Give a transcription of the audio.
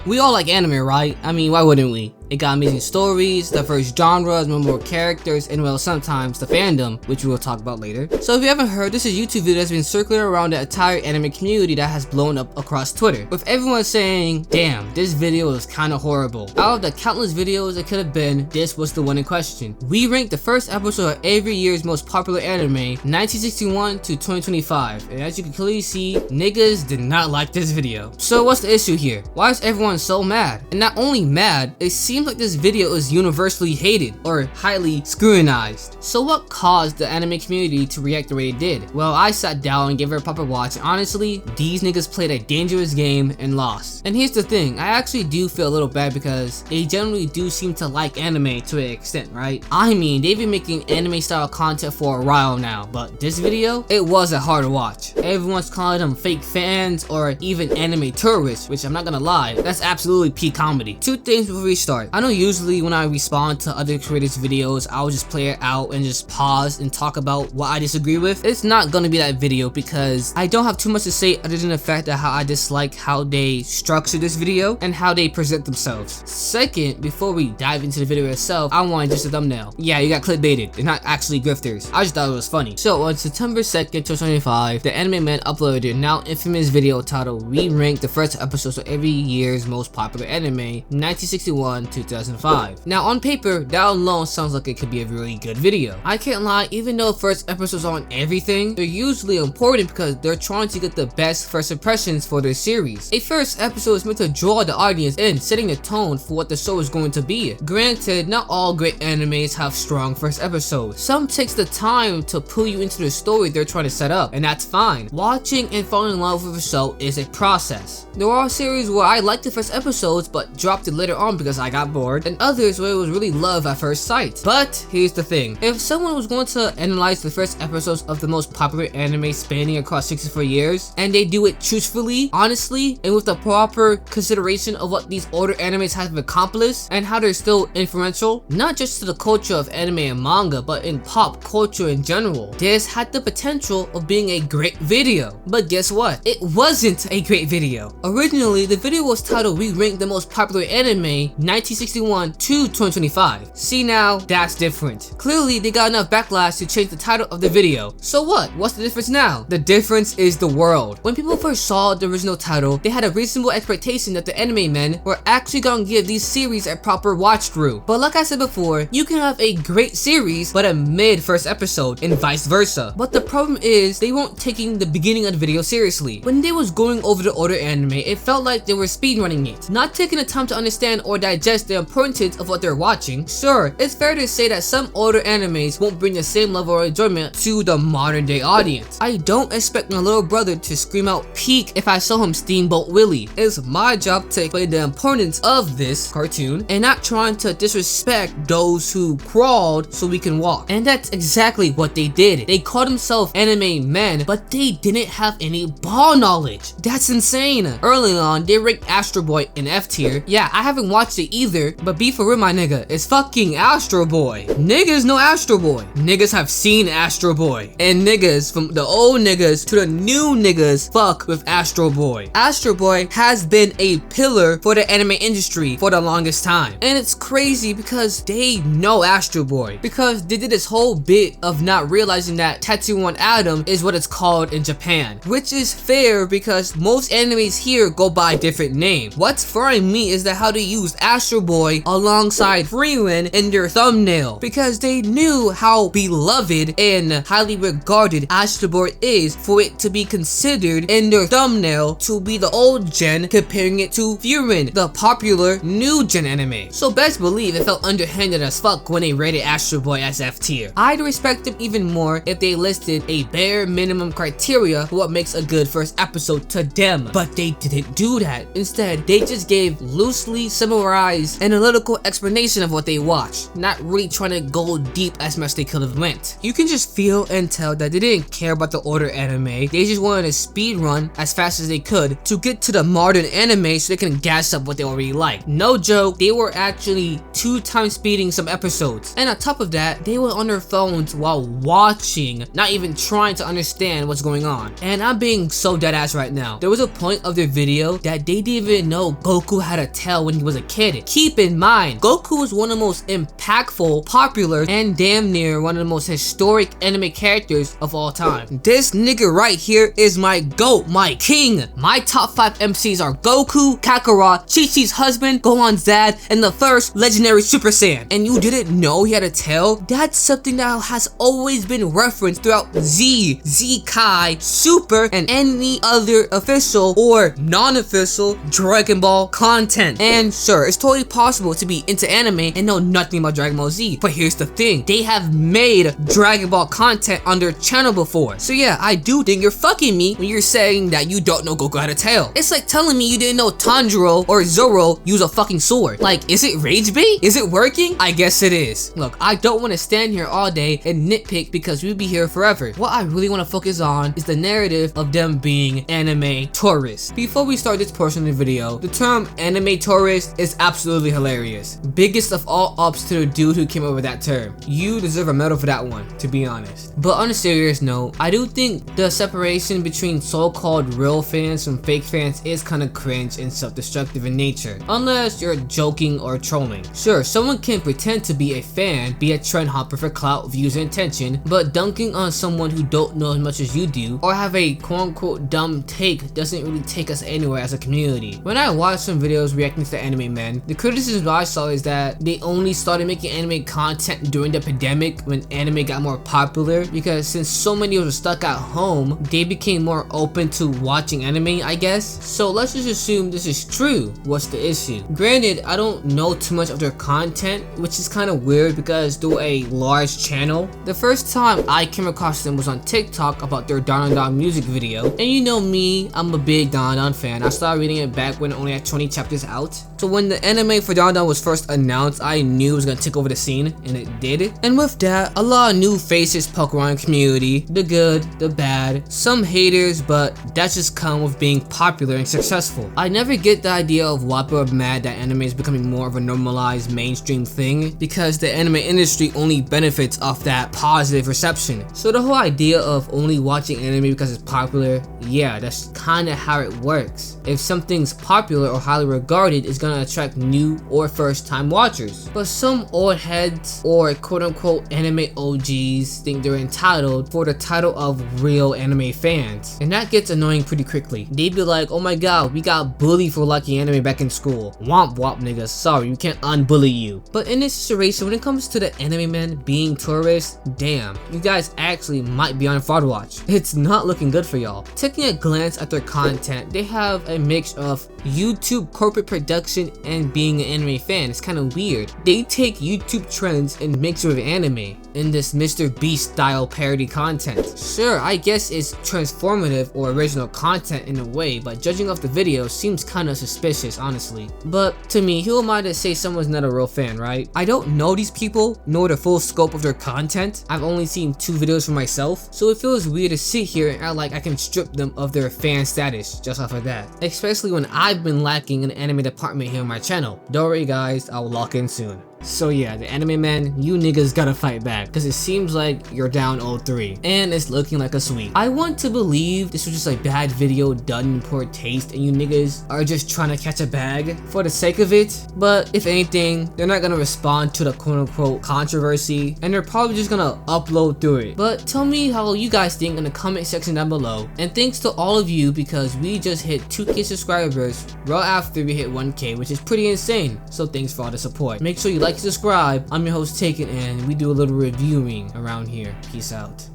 We all like anime, right? I mean, why wouldn't we? It got amazing stories, diverse genres, memorable characters, and well, sometimes the fandom, which we will talk about later. So if you haven't heard, this is a YouTube video that's been circulating around the entire anime community that has blown up across Twitter, with everyone saying, damn, this video is kinda horrible. Out of the countless videos it could have been, this was the one in question. We ranked the first episode of every year's most popular anime, 1961 to 2025, and as you can clearly see, niggas did not like this video. So what's the issue here? Why is everyone so mad? And not only mad, it seems like this video is universally hated or highly scrutinized. So what caused the anime community to react the way it did? Well, I sat down and gave it a proper watch, and honestly, these niggas played a dangerous game and lost. And here's the thing, I actually do feel a little bad because they generally do seem to like anime to an extent, right? I mean, they've been making anime style content for a while now, but this video, it was a hard watch. Everyone's calling them fake fans or even anime tourists, which I'm not gonna lie, that's absolutely peak comedy. Two things before we start. I know usually when I respond to other creators' videos, I'll just play it out and just pause and talk about what I disagree with. It's not gonna be that video because I don't have too much to say other than the fact that how I dislike how they structure this video and how they present themselves. Second, before we dive into the video itself, I want just a thumbnail. Yeah, you got clickbaited. They're not actually grifters. I just thought it was funny. So on September 2nd, 2025, the Animemen uploaded their now infamous video titled "We Ranked the First Episodes of Every Year's Most Popular Anime, 1961 to 2005. Now on paper, that alone sounds like it could be a really good video. I can't lie, even though first episodes aren't everything, they're usually important because they're trying to get the best first impressions for their series. A first episode is meant to draw the audience in, setting the tone for what the show is going to be. Granted, not all great animes have strong first episodes. Some takes the time to pull you into the story they're trying to set up, and that's fine. Watching and falling in love with a show is a process. There are series where I liked the first episodes but dropped it later on because I got bored, and others where it was really love at first sight. But here's the thing, if someone was going to analyze the first episodes of the most popular anime spanning across 64 years, and they do it truthfully, honestly, and with the proper consideration of what these older animes have accomplished and how they're still influential, not just to the culture of anime and manga, but in pop culture in general, this had the potential of being a great video. But guess what? It wasn't a great video. Originally, the video was titled "We Ranked the Most Popular Anime, 1961 to 2025. See now, that's different. Clearly, they got enough backlash to change the title of the video. So what? What's the difference now? The difference is the world. When people first saw the original title, they had a reasonable expectation that the Animemen were actually gonna give these series a proper watch through. But like I said before, you can have a great series but a mid first episode and vice versa. But the problem is, they weren't taking the beginning of the video seriously. When they was going over the older anime, it felt like they were speedrunning it, not taking the time to understand or digest the importance of what they're watching. Sure, it's fair to say that some older animes won't bring the same level of enjoyment to the modern day audience. I don't expect my little brother to scream out peak if I show him Steamboat Willie. It's my job to explain the importance of this cartoon and not trying to disrespect those who crawled so we can walk. And that's exactly what they did. They called themselves anime men, but they didn't have any ball knowledge. That's insane. Early on, they ranked Astro Boy in F tier. Yeah, I haven't watched it either, but be for real, my nigga, it's fucking Astro Boy. Niggas know Astro Boy. Niggas have seen Astro Boy. And niggas, from the old niggas to the new niggas, fuck with Astro Boy. Astro Boy has been a pillar for the anime industry for the longest time. And it's crazy because they know Astro Boy, because they did this whole bit of not realizing that Tattoo on Adam is what it's called in Japan, which is fair because most animes here go by a different name. What's frying me is that how they used Astro Boy alongside Freeland in their thumbnail, because they knew how beloved and highly regarded Astro Boy is for it to be considered in their thumbnail to be the old gen, comparing it to Furin, the popular new gen anime. So best believe it felt underhanded as fuck when they rated Astro Boy as F tier. I'd respect them even more if they listed a bare minimum criteria for what makes a good first episode to them, but they didn't do that. Instead, they just gave loosely summarized is analytical explanation of what they watch, not really trying to go deep as much they could have went. You can just feel and tell that they didn't care about the older anime, they just wanted to speed run as fast as they could to get to the modern anime so they can gas up what they already like. No joke, they were actually 2x speeding some episodes, and on top of that, they were on their phones while watching, not even trying to understand what's going on. And I'm being so deadass right now. There was a point of their video that they didn't even know Goku had a tail when he was a kid. Keep in mind, Goku was one of the most impactful, popular, and damn near one of the most historic anime characters of all time. This nigga right here is my GOAT, my king. My top 5 MCs are Goku, Kakarot, Chi-Chi's husband, Gohan's dad, and the first legendary Super Saiyan. And you didn't know he had a tail? That's something that has always been referenced throughout Z Kai, Super, and any other official or non-official Dragon Ball content. And sure, it's totally possible to be into anime and know nothing about Dragon Ball Z, but here's the thing, they have made Dragon Ball content on their channel before. So yeah, I do think you're fucking me when you're saying that you don't know Goku had a tail. It's like telling me you didn't know Tanjiro or Zoro use a fucking sword. Like, is it rage bait? Is it working? I guess it is. Look, I don't want to stand here all day and nitpick because we'd be here forever. What I really want to focus on is the narrative of them being anime tourists. Before we start this portion of the video, the term anime tourist is absolutely hilarious. Biggest of all ups to the dude who came up with that term. You deserve a medal for that one, to be honest. But on a serious note, I do think the separation between so-called real fans from fake fans is kind of cringe and self-destructive in nature, unless you're joking or trolling. Sure, someone can pretend to be a fan, be a trend hopper for clout, views, and attention, but dunking on someone who don't know as much as you do, or have a quote-unquote dumb take, doesn't really take us anywhere as a community. When I watch some videos reacting to the Animemen, the criticism I saw is that they only started making anime content during the pandemic when anime got more popular, because since so many were stuck at home, they became more open to watching anime, I guess. So let's just assume this is true. What's the issue? Granted, I don't know too much of their content, which is kind of weird because they're a large channel. The first time I came across them was on TikTok about their Don music video, and you know me, I'm a big Don fan. I started reading it back when it only had 20 chapters out. So when the anime for Don was first announced, I knew it was gonna take over the scene, and it did. And with that, a lot of new faces poke around the community, the good, the bad, some haters, but that's just come with being popular and successful. I never get the idea of why people are mad that anime is becoming more of a normalized mainstream thing, because the anime industry only benefits off that positive reception. So the whole idea of only watching anime because it's popular, yeah, that's kind of how it works. If something's popular or highly regarded, it's gonna attract new or first time watchers. But some old heads or quote unquote anime OGs think they're entitled for the title of real anime fans, and that gets annoying pretty quickly. They'd be like, oh my god, we got bullied for liking anime back in school. Womp womp niggas, sorry, we can't unbully you. But in this situation, when it comes to the Animemen being tourists, damn, you guys actually might be on fraud watch. It's not looking good for y'all. Taking a glance at their content, they have a mix of YouTube corporate production and being an anime fan. It's kind of weird. They take YouTube trends and mix it with anime in this Mr. Beast style parody content. Sure, I guess it's transformative or original content in a way, but judging off the video seems kind of suspicious, honestly. But to me, who am I to say someone's not a real fan, right? I don't know these people nor the full scope of their content. I've only seen 2 videos for myself, so it feels weird to sit here and act like I can strip them of their fan status just off of that, especially when I've been lacking an anime department here on my channel. Don't worry guys, I'll lock in soon. So yeah, the Animemen, you niggas gotta fight back, because it seems like you're down 0-3, and it's looking like a sweep. I want to believe this was just a bad video done in poor taste, and you niggas are just trying to catch a bag for the sake of it, but if anything, they're not gonna respond to the quote-unquote controversy, and they're probably just gonna upload through it. But tell me how you guys think in the comment section down below, and thanks to all of you, because we just hit 2K subscribers right after we hit 1K, which is pretty insane, so thanks for all the support. Make sure you like, subscribe. I'm your host Taken, and we do a little reviewing around here. Peace out.